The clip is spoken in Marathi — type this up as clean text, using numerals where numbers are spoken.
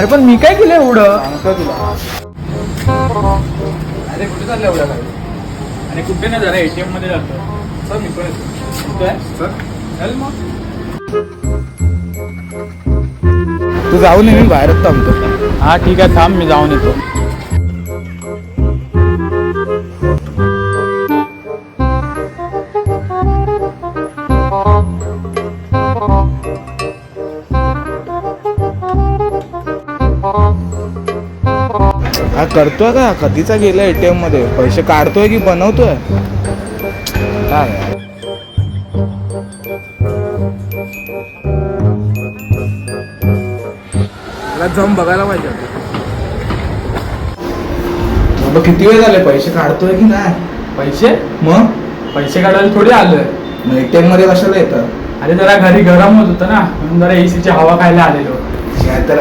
अरे पण मी काय केलं एवढं? सांगतो तुला. अरे कुठे चाललं एवढ्या काय? अरे कुठे नाही जरा एटीएम मध्ये जातो. सर मी पण येतो. काय सर चल मग. तू जाऊ नये, मी बाहेरच थांबतो. हा ठीक आहे, थांब मी जाऊन येतो. हा करतोय का? कधीचा गेला एटीएम मध्ये? पैसे काढतोय की बनवतोय? काय जाऊन बघायला पाहिजे. बाबा किती वेळ झाले? पैसे काढतोय की नाही? पैसे मग पैसे काढायला थोडी आलोय. एटीएम मध्ये कशाला येतात? अरे जरा घरी गरम होत होतं ना, म्हणून जरा एसीची हवा खायला आलेलो. काय तर